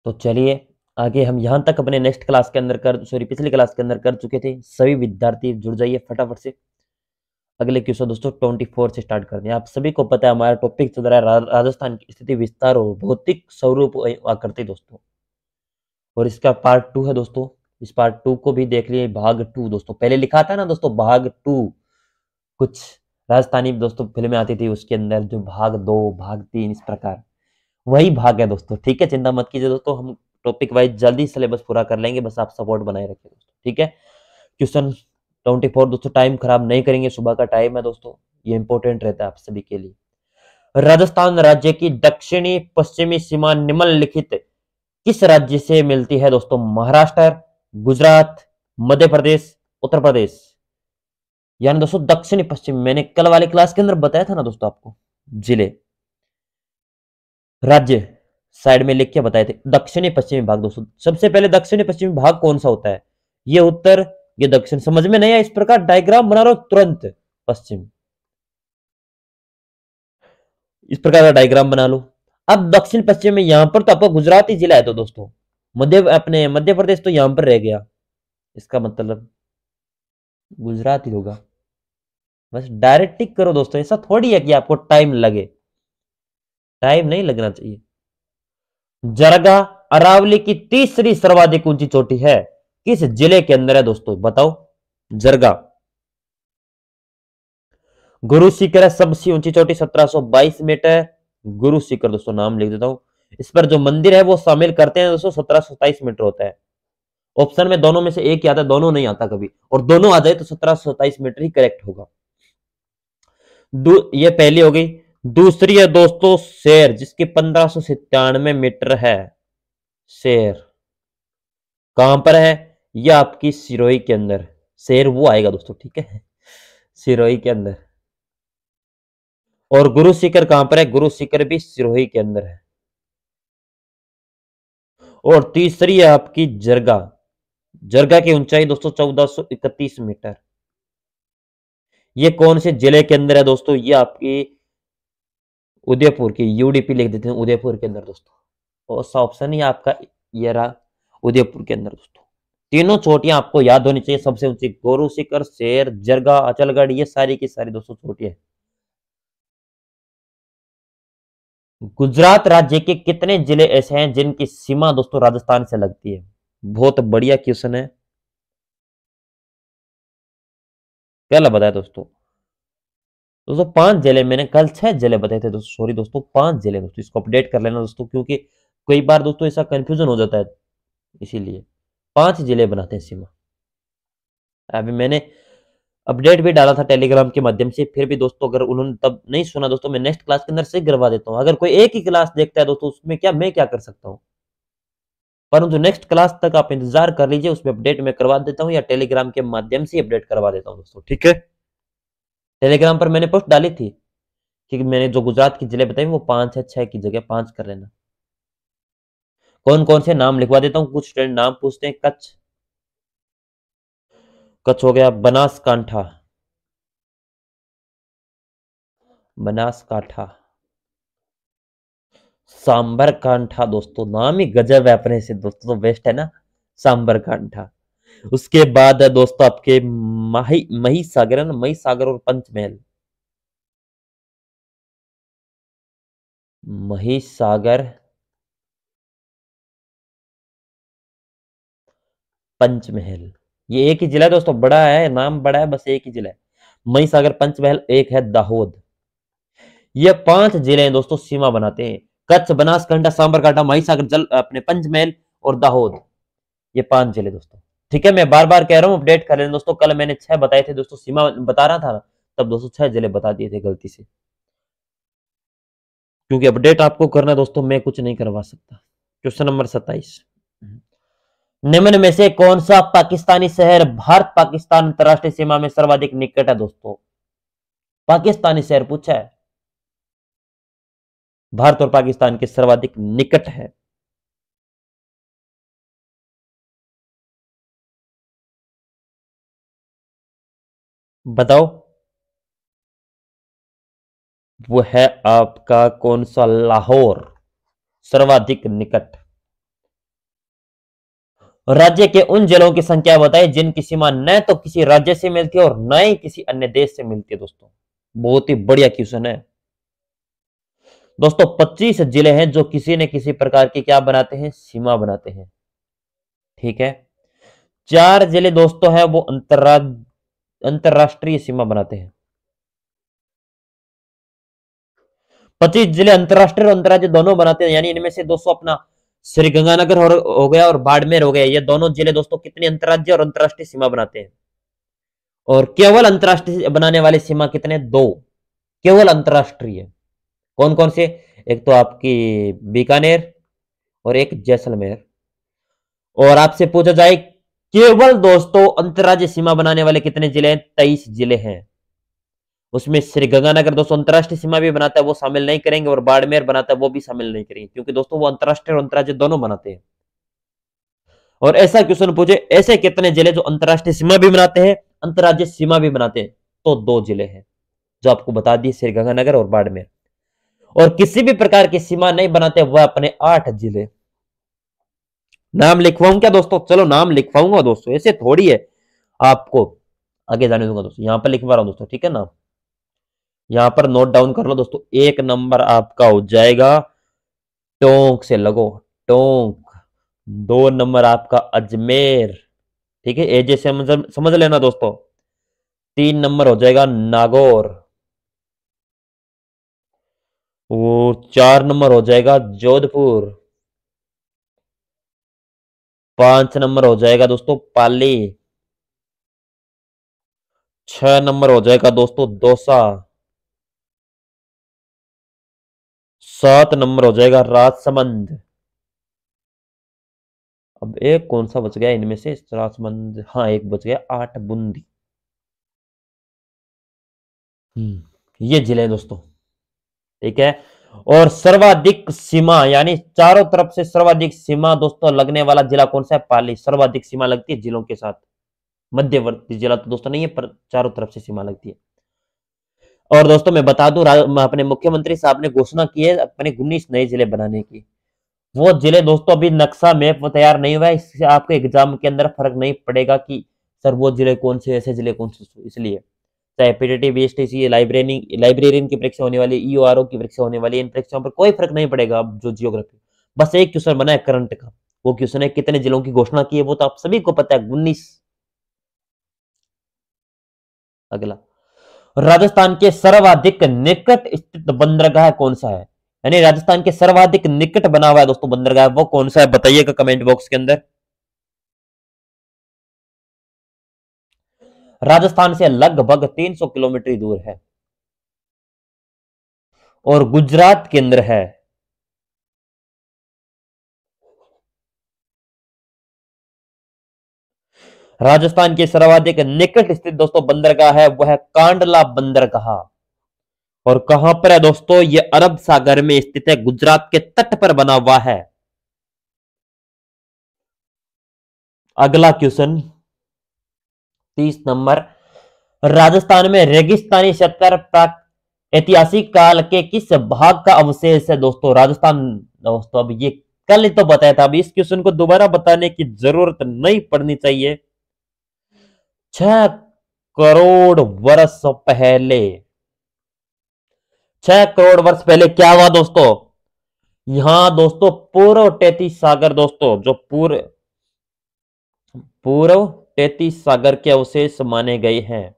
तो चलिए आगे हम यहाँ तक अपने नेक्स्ट क्लास के अंदर पिछली क्लास के अंदर कर चुके थे। सभी विद्यार्थी जुड़ जाइए फटाफट से। अगले क्वेश्चन दोस्तों 24 से स्टार्ट करते हैं। आप सभी को पता है हमारा टॉपिक चल रहा है राजस्थान की स्थिति विस्तार और भौतिक स्वरूप आकृति दोस्तों, और इसका पार्ट 2 है दोस्तों। इस पार्ट 2 को भी देख लिए, भाग 2 दोस्तों। पहले लिखा था ना दोस्तों भाग 2, कुछ राजस्थानी दोस्तों फिल्में आती थी उसके अंदर जो भाग 2 भाग 3 इस प्रकार, वही भाग है दोस्तों। ठीक है, चिंता मत कीजिए दोस्तों, हम टॉपिक वाइज जल्दी सिलेबस पूरा कर लेंगे, बस आप सपोर्ट बनाए रखिए दोस्तों। ठीक है, क्वेश्चन 24 दोस्तों, टाइम खराब नहीं करेंगे, सुबह का टाइम है दोस्तों, ये इंपॉर्टेंट रहता है आप सभी के लिए। राजस्थान राज्य की दक्षिणी पश्चिमी सीमा निम्नलिखित किस राज्य से मिलती है दोस्तों? महाराष्ट्र, गुजरात, मध्य प्रदेश, उत्तर प्रदेश। यानी दोस्तों दक्षिणी पश्चिम, मैंने कल वाले क्लास के अंदर बताया था ना दोस्तों आपको, जिले राज्य साइड में लिख के बताए थे। दक्षिणी पश्चिमी भाग दोस्तों, सबसे पहले दक्षिणी पश्चिमी भाग कौन सा होता है? ये उत्तर, ये दक्षिण। समझ में नहीं आया इस प्रकार डायग्राम बना रहा हूं तुरंत, पश्चिम इस प्रकार का डायग्राम बना लो। अब दक्षिण पश्चिम में यहां पर तो आपका गुजरात ही जिला है, तो दोस्तों मध्य प्रदेश तो यहां पर रह गया, इसका मतलब गुजरात ही होगा। बस डायरेक्ट टिक करो दोस्तों, ऐसा थोड़ी है कि आपको टाइम लगे, टाइम नहीं लगना चाहिए। जरगा अरावली की तीसरी सर्वाधिक ऊंची चोटी है, किस जिले के अंदर है दोस्तों? बताओ। जरगा। गुरु शिखर है सबसे ऊंची चोटी, 1722 मीटर। गुरु शिखर दोस्तों नाम लिख देता हूं। इस पर जो मंदिर है वो शामिल करते हैं दोस्तों, 1727 मीटर होता है। ऑप्शन में दोनों में से एक ही आता है, दोनों नहीं आता कभी, और दोनों आ जाए तो 1727 मीटर ही करेक्ट होगा। ये पहली हो गई। दूसरी है दोस्तों शेर, जिसकी 1597 मीटर है। शेर कहां पर है? यह आपकी सिरोही के अंदर, शेर वो आएगा दोस्तों। ठीक है, सिरोही के अंदर। और गुरु शिखर कहां पर है? गुरु शिखर भी सिरोही के अंदर है। और तीसरी है आपकी जरगा। जरगा की ऊंचाई दोस्तों 1431 मीटर। ये कौन से जिले के अंदर है दोस्तों? ये आपकी उदयपुर की, यूडीपी लिख देते हैं उदयपुर के अंदर दोस्तों। और सा ऑप्शन ही आपका ये रहा, उदयपुर के अंदर दोस्तों। तीनों चोटियां आपको याद होनी चाहिए सबसे ऊंची, गुरु शिखर, शेर, जरगा, अचलगढ़, ये सारी की सारी दोस्तों चोटियां। गुजरात राज्य के कितने जिले ऐसे हैं जिनकी सीमा दोस्तों राजस्थान से लगती है? बहुत बढ़िया क्वेश्चन है, पहला बताया दोस्तों। दोस्तों 5 जिले, मैंने कल 6 जिले बताए थे दोस्तों, सॉरी दोस्तों 5 जिले दोस्तों, इसको अपडेट कर लेना दोस्तों, क्योंकि कई बार दोस्तों ऐसा कंफ्यूजन हो जाता है, इसीलिए 5 जिले बनाते हैं सीमा। अभी मैंने अपडेट भी डाला था टेलीग्राम के माध्यम से, फिर भी दोस्तों अगर उन्होंने तब नहीं सुना दोस्तों, मैं नेक्स्ट क्लास के अंदर से करवा देता हूं। अगर कोई एक ही क्लास देखता है दोस्तों, उसमें क्या मैं क्या कर सकता हूं, परंतु नेक्स्ट क्लास तक आप इंतजार कर लीजिए, उसमें अपडेट मैं करवा देता हूं, या टेलीग्राम के माध्यम से अपडेट करवा देता हूं दोस्तों। ठीक है, टेलीग्राम पर मैंने पोस्ट डाली थी कि मैंने जो गुजरात की जिले बताई वो 5 है, 6 की जगह 5 कर लेना। कौन कौन से नाम लिखवा देता हूं, कुछ स्टूडेंट नाम पूछते हैं। कच्छ, कच्छ हो गया। बनासकांठा, बनासकांठा। सांबर कांठा दोस्तों, नाम ही गजब है अपने से दोस्तों, तो बेस्ट है ना सांबर कांठा। उसके बाद है दोस्तों आपके मही सागर है ना, मही सागर और पंचमहल। मही सागर, पंचमहल, ये एक ही जिला है दोस्तों, बड़ा है, नाम बड़ा है, बस एक ही जिला है। मही सागर, पंचमहल, एक है दाहोद। ये 5 जिले हैं दोस्तों, सीमा बनाते हैं। कच्छ, बनासकांठा, सांबरकांठा, मही सागर, जल अपने पंचमहल और दाहोद, ये 5 जिले दोस्तों। ठीक है, मैं बार बार कह रहा हूं अपडेट कर लेना दोस्तों, कल मैंने 6 बताए थे दोस्तों, सीमा बता रहा था ना, तब दोस्तों 6 जिले बता दिए थे गलती से, क्योंकि अपडेट आपको करना दोस्तों, मैं कुछ नहीं करवा सकता। क्वेश्चन नंबर 27, निम्न में से कौन सा पाकिस्तानी शहर भारत पाकिस्तान अंतरराष्ट्रीय सीमा में सर्वाधिक निकट है दोस्तों? पाकिस्तानी शहर पूछा है, भारत और पाकिस्तान के सर्वाधिक निकट है। बताओ। वो है आपका कौन सा? लाहौर, सर्वाधिक निकट। राज्य के उन जिलों की संख्या बताइए जिनकी सीमा न तो किसी राज्य से मिलती है और न ही किसी अन्य देश से मिलती है दोस्तों। बहुत ही बढ़िया क्वेश्चन है दोस्तों। 25 जिले हैं जो किसी न किसी प्रकार की क्या बनाते हैं, सीमा बनाते हैं। ठीक है। 4 जिले दोस्तों है वो अंतरराष्ट्रीय सीमा बनाते हैं। 25 जिले अंतरराष्ट्रीय और अंतर्राज्यीय दोनों बनाते हैं, यानी इनमें से दोस्तों अपना श्रीगंगानगर हो गया और बाड़मेर हो गया, ये दोनों जिले दोस्तों कितनी अंतर्राज्यीय और अंतर्राष्ट्रीय सीमा बनाते हैं। और केवल अंतर्राष्ट्रीय बनाने वाली सीमा कितने, 2 केवल अंतर्राष्ट्रीय। कौन कौन से, एक तो आपकी बीकानेर और एक जैसलमेर। और आपसे पूछा जाए केवल दोस्तों अंतर्राज्यीय सीमा बनाने वाले कितने जिले हैं, 23 जिले हैं। उसमें श्रीगंगानगर दोस्तों अंतर्राष्ट्रीय सीमा भी बनाता है, वो शामिल नहीं करेंगे, और बाड़मेर बनाता है वो भी शामिल नहीं करेंगे, क्योंकि दोस्तों वो अंतर्राष्ट्रीय और अंतर्राज्यीय दोनों बनाते हैं। और ऐसा क्वेश्चन पूछे ऐसे कितने जिले जो अंतर्राष्ट्रीय सीमा भी बनाते हैं अंतर्राज्यीय सीमा भी बनाते हैं, तो 2 जिले हैं जो आपको बता दी, श्रीगंगानगर और बाड़मेर। और किसी भी प्रकार की सीमा नहीं बनाते वह अपने 8 जिले। नाम लिखवाऊं क्या दोस्तों, चलो नाम लिखवाऊंगा दोस्तों, ऐसे थोड़ी है आपको आगे जाने दूंगा दोस्तों, यहां पर लिखवा रहा हूं दोस्तों, ठीक है ना। यहां पर नोट डाउन कर लो दोस्तों। 1 नंबर आपका हो जाएगा टोंक से लगो, टोंक। 2 नंबर आपका अजमेर, ठीक है, ए जैसे समझ लेना दोस्तों। 3 नंबर हो जाएगा नागौर, और 4 नंबर हो जाएगा जोधपुर। 5 नंबर हो जाएगा दोस्तों पाली। 6 नंबर हो जाएगा दोस्तों दौसा। 7 नंबर हो जाएगा राजसमंद। अब एक कौन सा बच गया इनमें से, राजसमंद, हाँ एक बच गया, 8 बूंदी। ये जिले हैं दोस्तों, ठीक है। और सर्वाधिक सीमा, यानी चारों तरफ से सर्वाधिक सीमा दोस्तों लगने वाला जिला कौन सा है, पाली। सर्वाधिक सीमा लगती है जिलों के साथ, मध्यवर्ती जिला तो दोस्तों नहीं है, पर चारों तरफ से सीमा लगती है। और दोस्तों मैं बता दूं, अपने मुख्यमंत्री साहब ने घोषणा की है अपने 19 नए जिले बनाने की। वो जिले दोस्तों अभी नक्शा मैप तैयार नहीं हुआ है, इससे आपके एग्जाम के अंदर फर्क नहीं पड़ेगा कि सर वो जिले कौन से, ऐसे जिले कौन से। इसलिए चाहे पीटीटी बीएसटीसी लाइब्रेरियन की परीक्षा होने वाली, ईओआरओ की परीक्षा होने वाली, इन परीक्षाओं पर कोई फर्क नहीं पड़ेगा। अब जो जियोग्राफी, बस एक क्वेश्चन बना है करंट का, वो क्वेश्चन है कितने जिलों की घोषणा की है, वो तो आप सभी को पता है, 19। अगला, राजस्थान के सर्वाधिक निकट स्थित बंदरगाह कौन सा है, यानी राजस्थान के सर्वाधिक निकट बना हुआ है दोस्तों बंदरगाह, वो कौन सा है बताइएगा कमेंट बॉक्स के अंदर। राजस्थान से लगभग 300 किलोमीटर दूर है और गुजरात के अंदर है। राजस्थान के सर्वाधिक निकट स्थित दोस्तों बंदरगाह है वो है कांडला बंदरगाह। और कहां पर है दोस्तों, ये अरब सागर में स्थित है, गुजरात के तट पर बना हुआ है। अगला क्वेश्चन 30 नंबर, राजस्थान में रेगिस्तानी क्षेत्र ऐतिहासिक काल के किस भाग का अवशेष है दोस्तों, राजस्थान दोस्तों। अब ये कल ही तो बताया था, अब इस क्वेश्चन को दोबारा बताने की जरूरत नहीं पड़नी चाहिए। 6 करोड़ वर्ष पहले, 6 करोड़ वर्ष पहले क्या हुआ दोस्तों, यहां दोस्तों पूर्व तैतीस सागर दोस्तों, जो पूर्व तैतीस सागर के अवशेष माने गए हैं,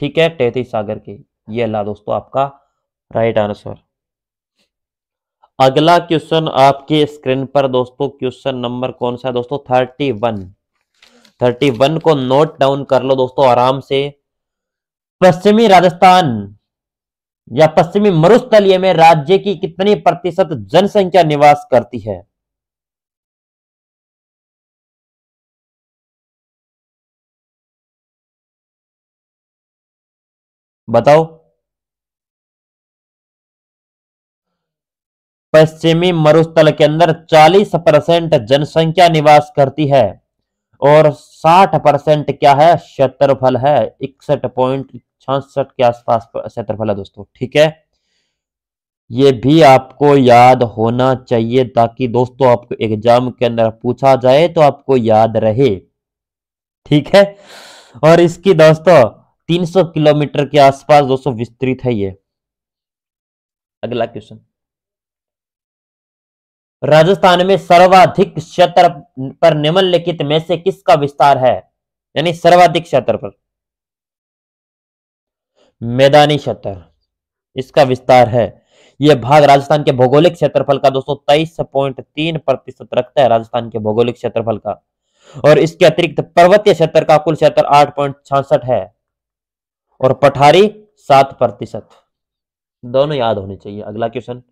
ठीक है, तैतीस सागर के। ये ला दोस्तों आपका राइट आंसर। अगला क्वेश्चन आपके स्क्रीन पर दोस्तों, क्वेश्चन नंबर कौन सा है दोस्तों, 31। 31 को नोट डाउन कर लो दोस्तों आराम से। पश्चिमी राजस्थान या पश्चिमी मरुस्थलीय में राज्य की कितनी प्रतिशत जनसंख्या निवास करती है, बताओ। पश्चिमी मरुस्थल के अंदर 40% जनसंख्या निवास करती है और 60% क्या है, क्षेत्रफल है, 61.66 के आसपास क्षेत्रफल है दोस्तों, ठीक है। ये भी आपको याद होना चाहिए ताकि दोस्तों आपको एग्जाम के अंदर पूछा जाए तो आपको याद रहे। ठीक है। और इसकी दोस्तों 300 किलोमीटर के आसपास दोस्तों विस्तृत है ये। अगला क्वेश्चन, राजस्थान में सर्वाधिक क्षेत्र पर निम्नलिखित में से किसका विस्तार है? यानी सर्वाधिक क्षेत्र पर मैदानी क्षेत्र, इसका विस्तार है। यह भाग राजस्थान के भौगोलिक क्षेत्रफल का दोस्तों 23.3% रखता है, राजस्थान के भौगोलिक क्षेत्रफल का। और इसके अतिरिक्त पर्वतीय क्षेत्र का कुल क्षेत्र 8.66 है और पठारी 7%। दोनों याद होने चाहिए। अगला क्वेश्चन,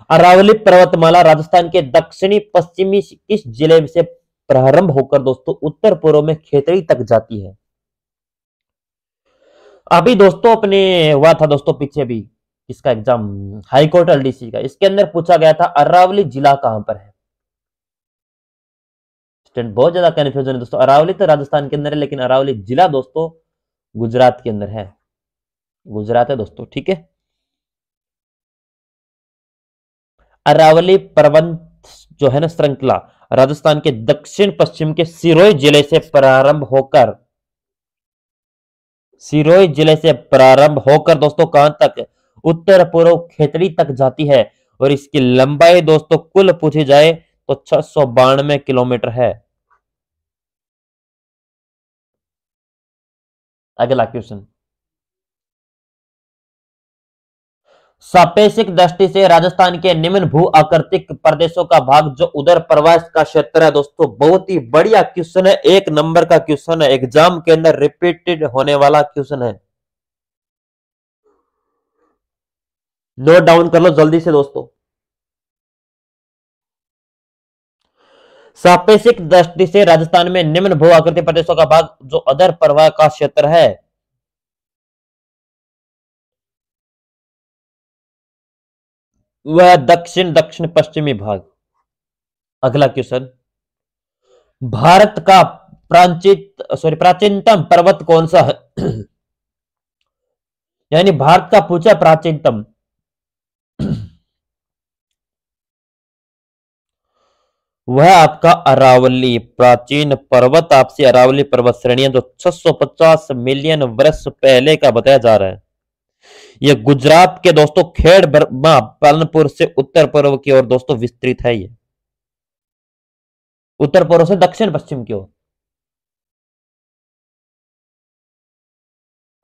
अरावली पर्वतमाला राजस्थान के दक्षिणी पश्चिमी किस जिले से प्रारंभ होकर दोस्तों उत्तर पूर्व में खेतड़ी तक जाती है? अभी दोस्तों अपने हुआ था दोस्तों पीछे भी इसका एग्जाम, हाईकोर्ट एलडीसी का, इसके अंदर पूछा गया था अरावली जिला कहां पर है। स्टूडेंट बहुत ज्यादा कंफ्यूजन है दोस्तों। अरावली तो राजस्थान के अंदर है लेकिन अरावली जिला दोस्तों गुजरात के अंदर है। गुजरात है दोस्तों। ठीक है। अरावली पर्वत जो है ना श्रृंखला राजस्थान के दक्षिण पश्चिम के सिरोही जिले से प्रारंभ होकर दोस्तों कहां तक? उत्तर पूर्व खेतड़ी तक जाती है। और इसकी लंबाई दोस्तों कुल पूछी जाए तो 692 किलोमीटर है। अगला क्वेश्चन, सापेक्षिक दृष्टि से राजस्थान के निम्न भू आकृतिक प्रदेशों का भाग जो उदर प्रवास का क्षेत्र है दोस्तों, बहुत ही बढ़िया क्वेश्चन है, एक नंबर का क्वेश्चन है, एग्जाम के अंदर रिपीटेड होने वाला क्वेश्चन है। नोट डाउन कर लो जल्दी से दोस्तों। सापेक्षिक दृष्टि से राजस्थान में निम्न भू आकृति प्रदेशों का भाग जो अधर प्रवाह का क्षेत्र है, वह दक्षिण दक्षिण पश्चिमी भाग। अगला क्वेश्चन, भारत का प्राचीनतम पर्वत कौन सा है? यानी भारत का पूछा प्राचीनतम, वह आपका अरावली प्राचीन पर्वत, आपसे अरावली पर्वत श्रेणियां जो 650 मिलियन वर्ष पहले का बताया जा रहा है। यह गुजरात के दोस्तों खेड़ बर्मा पालनपुर से उत्तर पूर्व की ओर दोस्तों विस्तृत है। ये उत्तर पूर्व से दक्षिण पश्चिम की ओर।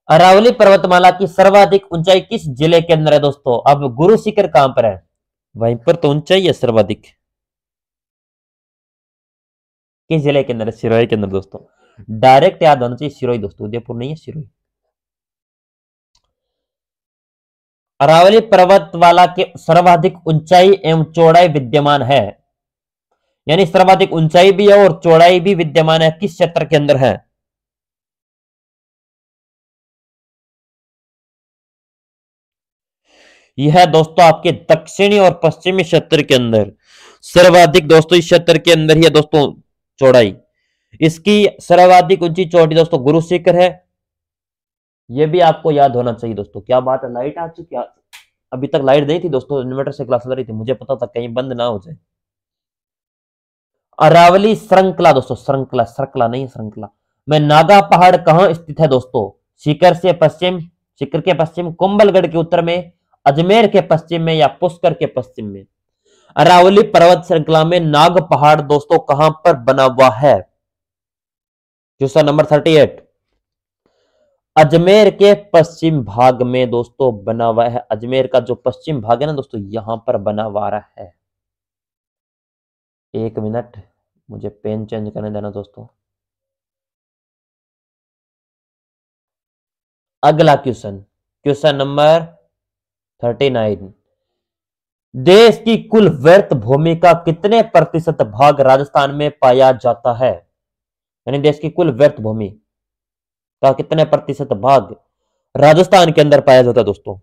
अरावली पर्वतमाला की सर्वाधिक ऊंचाई किस जिले के अंदर है दोस्तों? अब गुरु शिखर कहां पर है? वहीं पर तो ऊंचाई है सर्वाधिक। किस जिले के अंदर है? सिरोही के अंदर दोस्तों। डायरेक्ट याद होना चाहिए सिरोही दोस्तों, उदयपुर नहीं है, सिरोही। अरावली पर्वतमाला के सर्वाधिक ऊंचाई एवं चौड़ाई विद्यमान है, यानी सर्वाधिक ऊंचाई भी है और चौड़ाई भी विद्यमान है, किस क्षेत्र के अंदर है? यह दोस्तों आपके दक्षिणी और पश्चिमी क्षेत्र के अंदर सर्वाधिक दोस्तों, इस क्षेत्र के अंदर ही है दोस्तों चौड़ाई। इसकी सर्वाधिक ऊंची चोटी दोस्तों गुरु शिखर है। यह भी आपको याद होना चाहिए दोस्तों। क्या बात है, लाइट आ चुकी है? अभी तक लाइट नहीं थी दोस्तों, इन्वर्टर से क्लास चल रही थी, मुझे पता था कहीं बंद ना हो जाए। अरावली श्रृंखला दोस्तों, श्रृंखला श्रृंखला नहीं श्रृंखला में नागा पहाड़ कहां स्थित है दोस्तों? सीकर से पश्चिम, सीकर के पश्चिम, कुंभलगढ़ के उत्तर में, अजमेर के पश्चिम में या पुष्कर के पश्चिम में? अरावली पर्वत श्रृंखला में नाग पहाड़ दोस्तों कहां पर बना हुआ है? Question number 38। अजमेर के पश्चिम भाग में दोस्तों बना हुआ है। अजमेर का जो पश्चिम भाग है ना दोस्तों, यहां पर बना हुआ है। एक मिनट, मुझे पेन चेंज करने देना दोस्तों। अगला क्वेश्चन, क्वेश्चन नंबर 39। देश की कुल व्यर्थ भूमि का कितने प्रतिशत भाग राजस्थान में पाया जाता है? यानी देश की कुल व्यर्थ भूमि का कितने प्रतिशत भाग राजस्थान के अंदर पाया जाता है दोस्तों?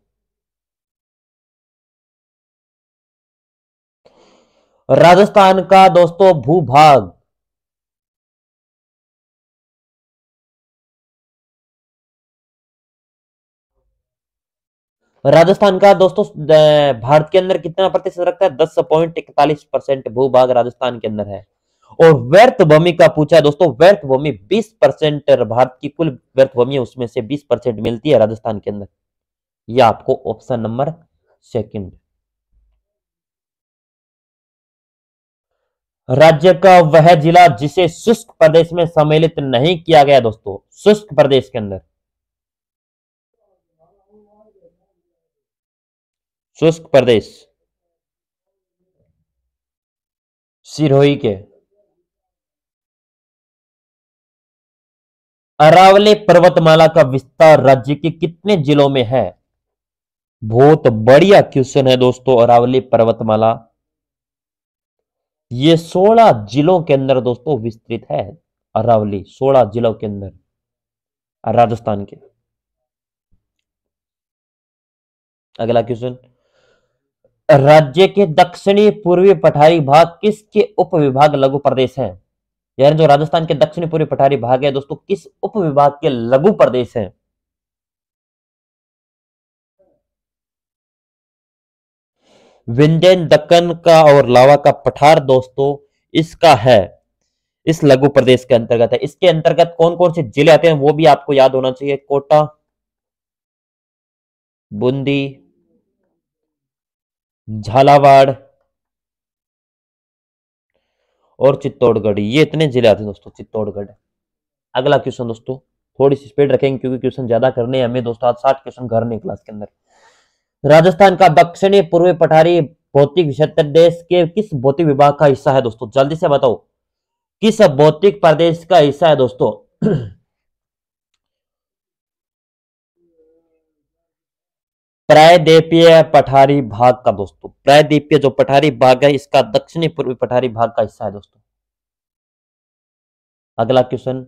राजस्थान का दोस्तों भूभाग राजस्थान का दोस्तों भारत के अंदर कितना प्रतिशत रखता है? 10.41% भूभाग राजस्थान के अंदर है। और व्यर्थ भूमि का पूछा है दोस्तों, व्यर्थ भूमि 20%, भारत की कुल व्यर्थ भूमि है उसमें से 20% मिलती है राजस्थान के अंदर। यह आपको ऑप्शन नंबर सेकंड। राज्य का वह जिला जिसे शुष्क प्रदेश में सम्मिलित नहीं किया गया दोस्तों, शुष्क प्रदेश के अंदर, शुष्क प्रदेश, सिरोही के अरावली पर्वतमाला का विस्तार राज्य के कितने जिलों में है? बहुत बढ़िया क्वेश्चन है दोस्तों। अरावली पर्वतमाला ये 16 जिलों के अंदर दोस्तों विस्तृत है। अरावली 16 जिलों के अंदर राजस्थान के। अगला क्वेश्चन, राज्य के दक्षिणी पूर्वी पठारी भाग किसके उप विभाग लघु प्रदेश हैं? यानी जो राजस्थान के दक्षिणी पूर्वी पठारी भाग है दोस्तों, किस उप विभाग के लघु प्रदेश हैं? विंध्य, दक्कन का और लावा का पठार दोस्तों इसका है, इस लघु प्रदेश के अंतर्गत है। इसके अंतर्गत कौन कौन से जिले आते हैं वो भी आपको याद होना चाहिए। कोटा, बूंदी, झालावाड़ और चित्तौड़गढ़, ये इतने जिले आते हैं दोस्तों, चित्तौड़गढ़। अगला क्वेश्चन दोस्तों, थोड़ी सी स्पीड रखेंगे क्योंकि क्वेश्चन ज्यादा करने हैं हमें दोस्तों, आज 60 क्वेश्चन घर नहीं क्लास के अंदर। राजस्थान का दक्षिणी पूर्वी पठारी भौतिक क्षेत्र देश के किस भौतिक विभाग का हिस्सा है दोस्तों? जल्दी से बताओ, किस भौतिक प्रदेश का हिस्सा है दोस्तों? प्रायद्वीपीय पठारी भाग का दोस्तों, प्रायद्वीपीय जो पठारी भाग है इसका दक्षिणी पूर्वी पठारी भाग का हिस्सा है दोस्तों। अगला क्वेश्चन,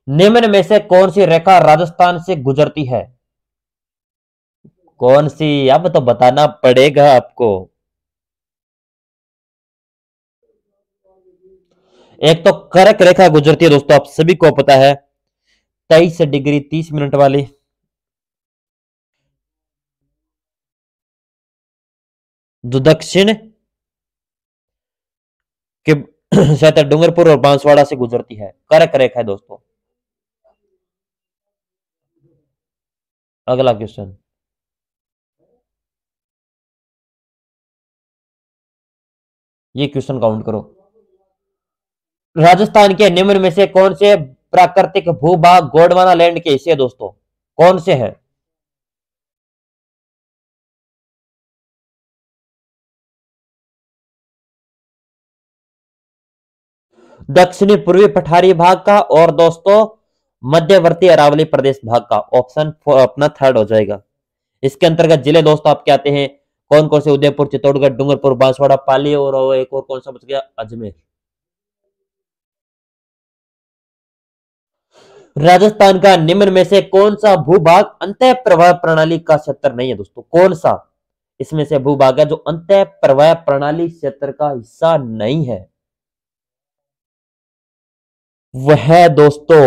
निम्न में से कौन सी रेखा राजस्थान से गुजरती है? कौन सी, अब तो बताना पड़ेगा आपको। एक तो कर्क रेखा गुजरती है दोस्तों, आप सभी को पता है, 23 डिग्री 30 मिनट वाली। जो दक्षिण के शायद डूंगरपुर और बांसवाड़ा से गुजरती है, कर्क रेखा है दोस्तों। अगला क्वेश्चन, ये क्वेश्चन काउंट करो। राजस्थान के निम्न में से कौन से प्राकृतिक भूभाग गोंडवाना लैंड के हिस्से दोस्तों? कौन से हैं? दक्षिणी पूर्वी पठारी भाग का और दोस्तों मध्यवर्ती अरावली प्रदेश भाग का। ऑप्शन अपना थर्ड हो जाएगा। इसके अंतर्गत जिले दोस्तों आपके आते हैं कौन कौन से? उदयपुर, चित्तौड़गढ़, डूंगरपुर, बांसवाड़ा, पाली और एक और कौन सा बच गया? अजमेर। राजस्थान का निम्न में से कौन सा भूभाग अंतः प्रवाह प्रणाली का क्षेत्र नहीं है दोस्तों? कौन सा इसमें से भूभाग है जो अंतः प्रवाह प्रणाली क्षेत्र का हिस्सा नहीं है? वह दोस्तों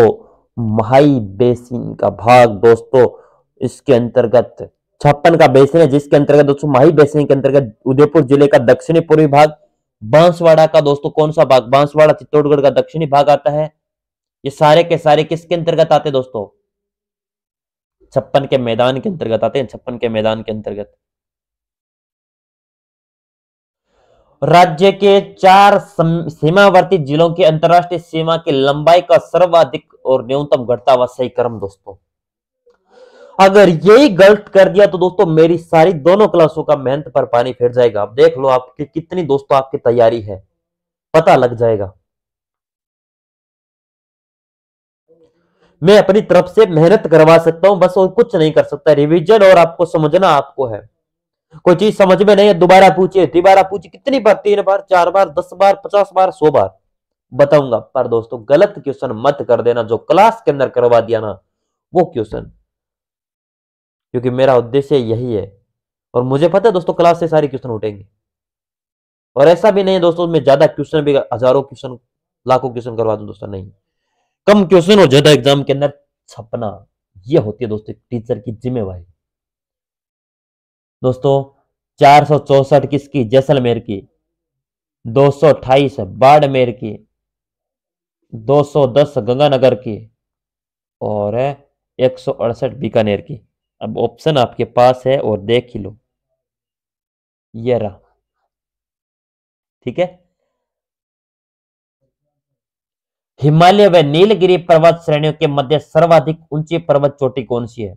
महाई बेसिन का भाग दोस्तों, इसके अंतर्गत 56 का बेसिन है, जिसके अंतर्गत दोस्तों माही बेसिन के अंतर्गत उदयपुर जिले का दक्षिणी पूर्वी भाग, बांसवाड़ा का दोस्तों कौन सा भाग? बांसवाड़ा चित्तौड़गढ़ का दक्षिणी भाग आता है। ये सारे के सारे किसके अंतर्गत आते हैं दोस्तों? 56 के मैदान के अंतर्गत आते हैं, 56 के मैदान के अंतर्गत। राज्य के 4 सीमावर्ती जिलों की अंतरराष्ट्रीय सीमा की लंबाई का सर्वाधिक और न्यूनतम घटता हुआ सही क्रम दोस्तों। अगर यही गलत कर दिया तो दोस्तों मेरी सारी दोनों क्लासों का मेहनत पर पानी फिर जाएगा। अब देख लो आपकी कितनी दोस्तों आपकी तैयारी है, पता लग जाएगा। मैं अपनी तरफ से मेहनत करवा सकता हूं बस, और कुछ नहीं कर सकता। रिवीजन और आपको समझना आपको है। कोई चीज समझ में नहीं है दोबारा पूछिए, तिबारा पूछिए, कितनी बार? 3 बार, 4 बार, 10 बार, 50 बार, 100 बार बताऊंगा। पर दोस्तों गलत क्वेश्चन मत कर देना जो क्लास के अंदर करवा दिया ना वो क्वेश्चन, क्योंकि मेरा उद्देश्य यही है। और मुझे पता है दोस्तों क्लास से सारे क्वेश्चन उठेंगे। और ऐसा भी नहीं है दोस्तों मैं ज्यादा क्वेश्चन भी, हजारों क्वेश्चन, लाखों क्वेश्चन करवा दूं दोस्तों, नहीं। कम क्वेश्चन और ज्यादा एग्जाम के अंदर छपना, यह होती है दोस्तों टीचर की जिम्मेवारी। दोस्तों 464 किसकी? जैसलमेर की। 228 बाड़मेर की। 210 गंगानगर की। और 168 बीकानेर की। अब ऑप्शन आपके पास है और देख ही लो। ये रहा। ठीक है। हिमालय व नीलगिरी पर्वत श्रेणियों के मध्य सर्वाधिक ऊंची पर्वत चोटी कौन सी है?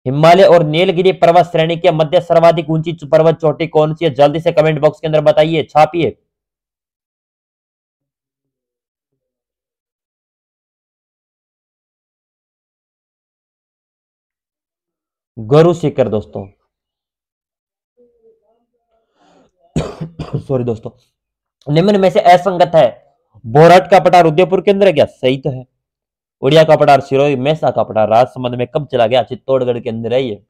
हिमालय और नीलगिरी पर्वत श्रेणी के मध्य सर्वाधिक ऊंची पर्वत चोटी कौन सी है? जल्दी से कमेंट बॉक्स के अंदर बताइए, छापिए। गुरु शिखर दोस्तों। सॉरी दोस्तों। निम्न में से असंगत है। बोरहट का पठार उदयपुर के अंदर है क्या? सही तो है। उड़िया का पठार सिरोही, मैसा का पठार राजसमंद में कब चला गया? चित्तौड़गढ़ के अंदर है ये।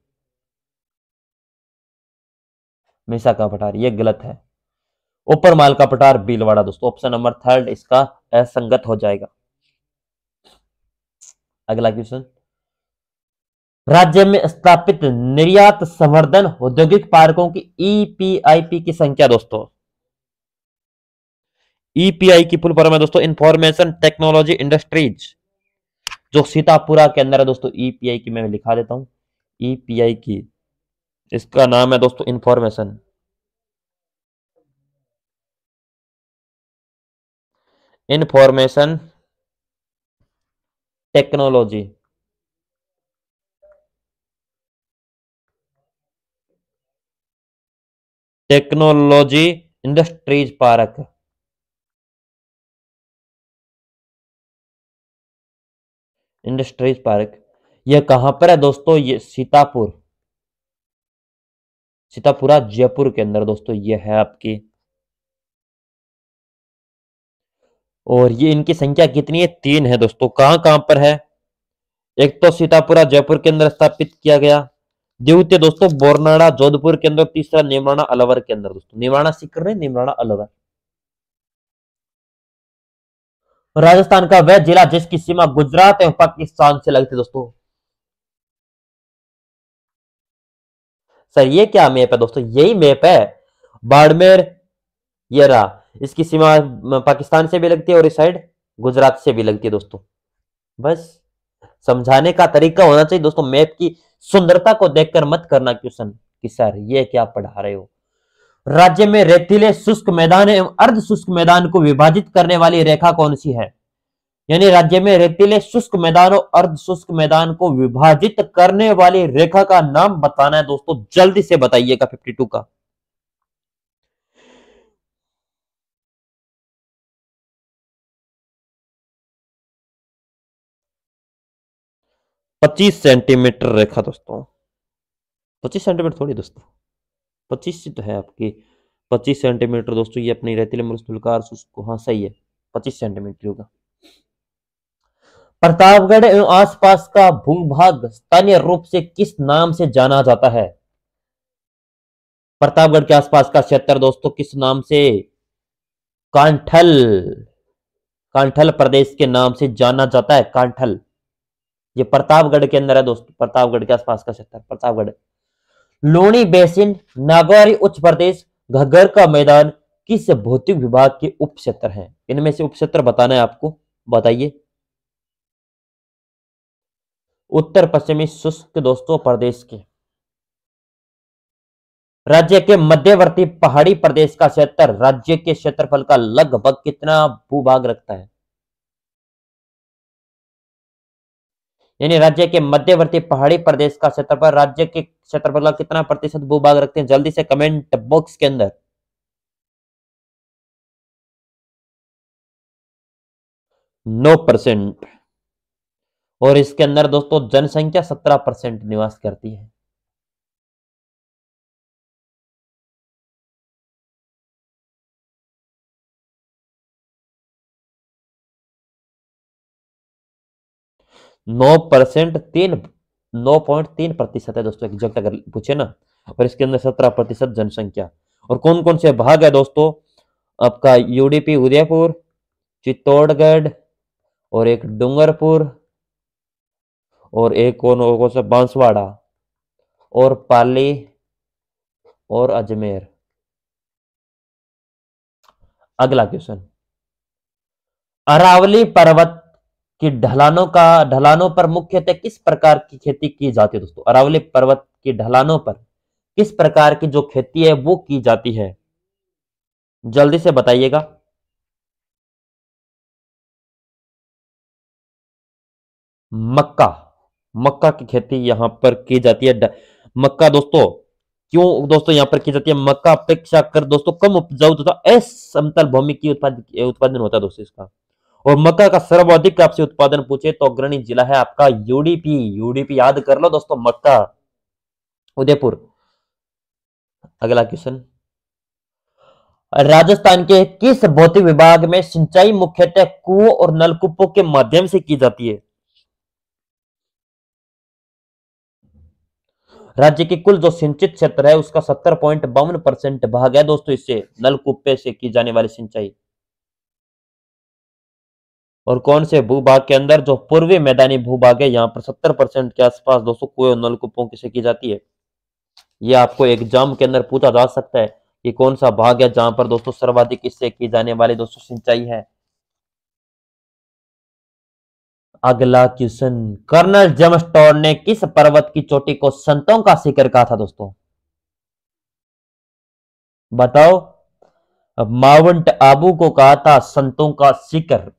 मैसा का पठार ये गलत है। ऊपर माल का पठार भीलवाड़ा दोस्तों। ऑप्शन नंबर थर्ड इसका असंगत हो जाएगा। अगला क्वेश्चन। राज्य में स्थापित निर्यात संवर्धन औद्योगिक पार्कों की ईपीआईपी की संख्या दोस्तों। ईपीआई की फुल फॉर्म है दोस्तों इंफॉर्मेशन टेक्नोलॉजी इंडस्ट्रीज, जो सीतापुरा के अंदर है दोस्तों। ईपीआई की मैं लिखा देता हूं। ईपीआई की इसका नाम है दोस्तों information information technology technology industries park. Industries park यह कहां पर है दोस्तों? ये सीतापुरा जयपुर के अंदर दोस्तों ये है आपकी। और ये इनकी संख्या कितनी है? 3 है दोस्तों। कहां कहां पर है? एक तो सीतापुरा जयपुर के अंदर स्थापित किया गया। द्वितीय दोस्तों बोरनाड़ा जोधपुर के अंदर। तीसरा निमराना अलवर के अंदर दोस्तों। निमराना सीकर नहीं, निमराना अलवर। राजस्थान का वह जिला जिसकी सीमा गुजरात एवं पाकिस्तान से लगती है दोस्तों। सर ये क्या मैप है दोस्तों? यही मैप है। बाड़मेर ये रहा। इसकी सीमा पाकिस्तान से भी लगती है और इस साइड गुजरात से भी लगती है दोस्तों। बस समझाने का तरीका होना चाहिए दोस्तों। मैप की सुंदरता को देखकर मत करना क्वेश्चन कि सर ये क्या पढ़ा रहे हो। राज्य में रेतीले शुष्क मैदान एवं अर्ध शुष्क मैदान को विभाजित करने वाली रेखा कौन सी है? यानी राज्य में रेतीले शुष्क मैदान और अर्ध शुष्क मैदान को विभाजित करने वाली रेखा का नाम बताना है दोस्तों। जल्दी से बताइएगा 52 का। 25 सेंटीमीटर रेखा दोस्तों। 25 सेंटीमीटर थोड़ी दोस्तों, 25 तो है आपकी। 25 सेंटीमीटर दोस्तों ये अपनी रेतीले मृदुलकार शुष्क, हाँ सही है। 25 सेंटीमीटर होगा। प्रतापगढ़ एवं आसपास का भूभाग स्थानीय रूप से किस नाम से जाना जाता है? प्रतापगढ़ के आसपास का क्षेत्र दोस्तों किस नाम से? कांठल। कांठल प्रदेश के नाम से जाना जाता है। कांठल ये प्रतापगढ़ के अंदर है दोस्तों। प्रतापगढ़ के आसपास का क्षेत्र प्रतापगढ़। लूणी बेसिन, नागौरी उच्च प्रदेश, घग्गर का मैदान किस भौतिक विभाग के उप क्षेत्र हैं? इनमें से उप क्षेत्र बताना है आपको। बताइए। उत्तर पश्चिमी शुष्क दोस्तों प्रदेश के। राज्य के मध्यवर्ती पहाड़ी प्रदेश का क्षेत्र राज्य के क्षेत्रफल का लगभग कितना भूभाग रखता है? यानी राज्य के मध्यवर्ती पहाड़ी प्रदेश का क्षेत्रफल राज्य के क्षेत्रफल का कितना प्रतिशत भूभाग रखते हैं? जल्दी से कमेंट बॉक्स के अंदर। 9%। और इसके अंदर दोस्तों जनसंख्या 17% निवास करती है। नौ परसेंट तीन 9.3% है दोस्तों एग्जैक्ट अगर पूछे ना। और इसके अंदर 17% जनसंख्या। और कौन कौन से भाग है दोस्तों? आपका यूडीपी उदयपुर, चित्तौड़गढ़, और एक डूंगरपुर, और एक कौन सा बांसवाड़ा, और पाली और अजमेर। अगला क्वेश्चन, अरावली पर्वत की ढलानों पर मुख्यतः किस प्रकार की खेती की जाती है दोस्तों? अरावली पर्वत की ढलानों पर किस प्रकार की जो खेती है वो की जाती है? जल्दी से बताइएगा। मक्का, मक्का की खेती यहां पर की जाती है। मक्का दोस्तों, क्यों दोस्तों यहां पर की जाती है? मक्का अपेक्षा कर दोस्तों कम उपजाऊ तथा असमतल भूमि की उत्पादन होता है दोस्तों इसका। और मक्का का सर्वाधिक आपसे उत्पादन पूछे तो अग्रणी जिला है आपका यूडीपी। यूडीपी याद कर लो दोस्तों, मक्का, उदयपुर। अगला क्वेश्चन, राजस्थान के किस भौतिक विभाग में सिंचाई मुख्यतः कुओं और नलकूपों के माध्यम से की जाती है? राज्य की कुल जो सिंचित क्षेत्र है उसका 70.52% भाग है दोस्तों इससे नलकूपे से की जाने वाली सिंचाई। और कौन से भूभाग के अंदर? जो पूर्वी मैदानी भूभाग है यहां पर 70% के आसपास दोस्तों कुएं और नलकूपों से की जाती है। यह आपको एग्जाम के अंदर पूछा जा सकता है कि कौन सा भाग है जहां पर दोस्तों सर्वाधिक इससे की जाने वाली दोस्तों सिंचाई है। अगला क्वेश्चन, कर्नल जेम्स टॉड ने किस पर्वत की चोटी को संतों का शिखर कहा था दोस्तों? बताओ। अब माउंट आबू को कहा था संतों का शिखर।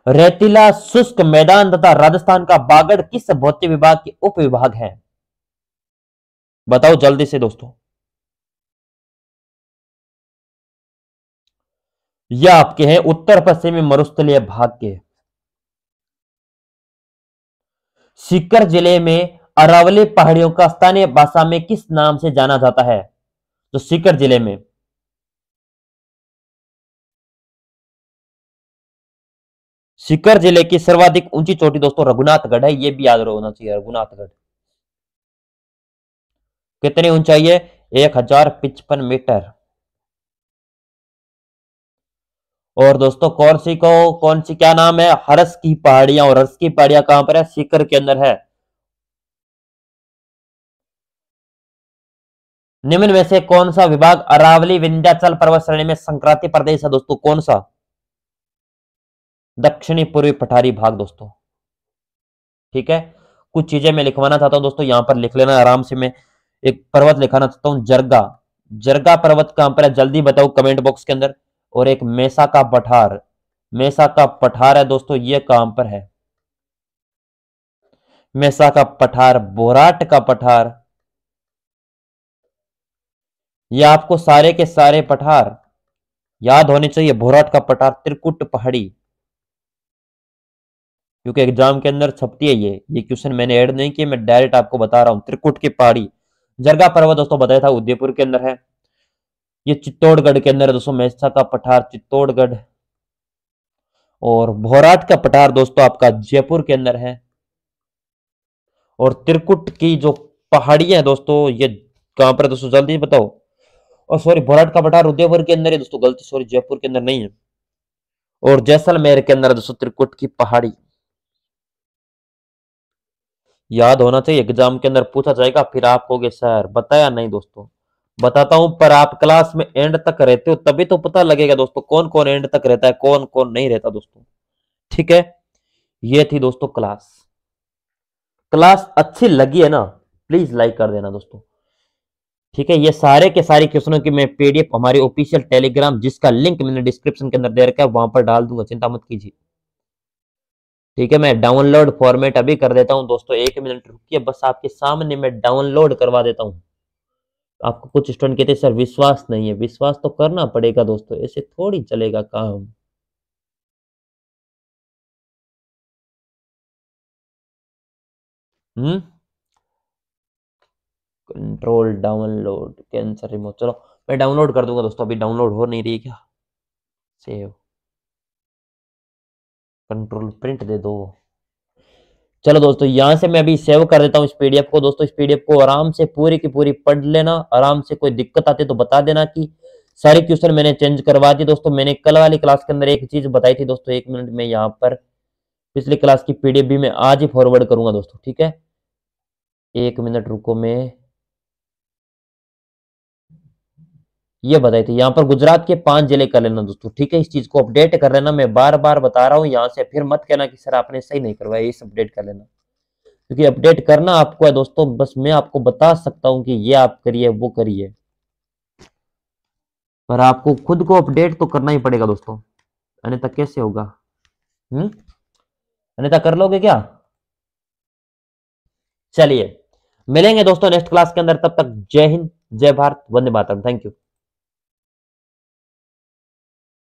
रेतीला शुष्क मैदान तथा राजस्थान का बागड़ किस भौतिक विभाग के उप विभाग है? बताओ जल्दी से दोस्तों। यह आपके हैं उत्तर पश्चिमी मरुस्थलीय भाग के। सीकर जिले में अरावली पहाड़ियों का स्थानीय भाषा में किस नाम से जाना जाता है? तो सीकर जिले में सीकर जिले की सर्वाधिक ऊंची चोटी दोस्तों रघुनाथगढ़ है। यह भी याद होना चाहिए, रघुनाथगढ़। कितनी ऊंचाई है? 1055 मीटर। और दोस्तों कौन सी क्या नाम है? हरस की पहाड़ियां। और हरस की पहाड़ियां कहां पर है? सीकर के अंदर है। निम्न में से कौन सा विभाग अरावली विंध्याचल पर्वत श्रेणी में संक्रांति प्रदेश है दोस्तों? कौन सा? दक्षिणी पूर्वी पठारी भाग दोस्तों। ठीक है, कुछ चीजें मैं लिखवाना चाहता हूं दोस्तों, यहां पर लिख लेना आराम से। मैं एक पर्वत लिखाना चाहता हूं, जरगा। जरगा पर्वत कहां पर है? जल्दी बताओ कमेंट बॉक्स के अंदर। और एक मेसा का पठार, मेसा का पठार है दोस्तों, ये कहां पर है? मेसा का पठार, बोराट का पठार। ये आपको सारे के सारे पठार याद होने चाहिए। भोराट का पठार, त्रिकुट पहाड़ी, क्योंकि एग्जाम के अंदर छपती है ये क्वेश्चन मैंने ऐड नहीं किया, मैं डायरेक्ट आपको बता रहा हूं। त्रिकुट की पहाड़ी। जरगा पर्वत दोस्तों बताया था उदयपुर के अंदर है। ये चित्तौड़गढ़ के अंदर है दोस्तों, मेसा का पठार चित्तौड़गढ़। और भोराट का पठार दोस्तों आपका जयपुर के अंदर है। और त्रिकुट की जो पहाड़ियां है दोस्तों ये कहां पर है दोस्तों? जल्दी बताओ। और सॉरी, भोराट का पठार उदयपुर के अंदर है दोस्तों, गलती सॉरी, जयपुर के अंदर नहीं है। और जैसलमेर के अंदर है दोस्तों त्रिकुट की पहाड़ी। याद होना चाहिए, एग्जाम के अंदर पूछा जाएगा। फिर आप कहोगे सर बताया नहीं दोस्तों। बताता हूं, पर आप क्लास में एंड तक रहते हो तभी तो पता लगेगा दोस्तों कौन कौन एंड तक रहता है, कौन कौन नहीं रहता दोस्तों। ठीक है, ये थी दोस्तों क्लास। क्लास अच्छी लगी है ना? प्लीज लाइक कर देना दोस्तों। ठीक है, ये सारे के सारे क्वेश्चनों की मैं पीडीएफ हमारी ऑफिशियल टेलीग्राम, जिसका लिंक मैंने डिस्क्रिप्शन के अंदर दे रखा है, वहां पर डाल दूंगा, चिंता मत कीजिए। ठीक है, मैं डाउनलोड फॉर्मेट अभी कर देता हूं दोस्तों, 1 मिनट रुकिए, बस आपके सामने मैं डाउनलोड करवा देता हूं। आपको कुछ स्टूडेंट कहते हैं सर विश्वास नहीं है, विश्वास तो करना पड़ेगा दोस्तों, ऐसे थोड़ी चलेगा काम। हम्म, कंट्रोल डाउनलोड कैंसर रिमूव, चलो मैं डाउनलोड कर दूंगा दोस्तों, अभी डाउनलोड हो नहीं रही क्या? सेव, कंट्रोल प्रिंट दे दो। चलो दोस्तों, यहां से मैं अभी सेव कर देता हूं इस पीडीएफ को दोस्तों। इस पीडीएफ को आराम से पूरी की पूरी पढ़ लेना आराम से। कोई दिक्कत आती तो बता देना कि सारे क्वेश्चन मैंने चेंज करवा दिए दोस्तों। मैंने कल वाली क्लास के अंदर एक चीज बताई थी दोस्तों, 1 मिनट में यहाँ पर पिछली क्लास की पीडीएफ भी मैं आज ही फॉरवर्ड करूंगा दोस्तों। ठीक है, एक मिनट रुको, मैं ये बताई थी। यहाँ पर गुजरात के 5 जिले कर लेना दोस्तों, ठीक है। इस चीज को अपडेट कर लेना, मैं बार बार बता रहा हूँ, यहाँ से फिर मत कहना कि सर आपने सही नहीं करवाया, इस अपडेट कर लेना, क्योंकि अपडेट करना आपको है दोस्तों। बस मैं आपको बता सकता हूँ कि ये आप करिए वो करिए, पर आपको खुद को अपडेट तो करना ही पड़ेगा दोस्तों, अन्यथा कैसे होगा? हम्म, अन्यथा कर लोगे क्या? चलिए, मिलेंगे दोस्तों नेक्स्ट क्लास के अंदर, तब तक जय हिंद, जय भारत, वंदे मातरम, थैंक यू।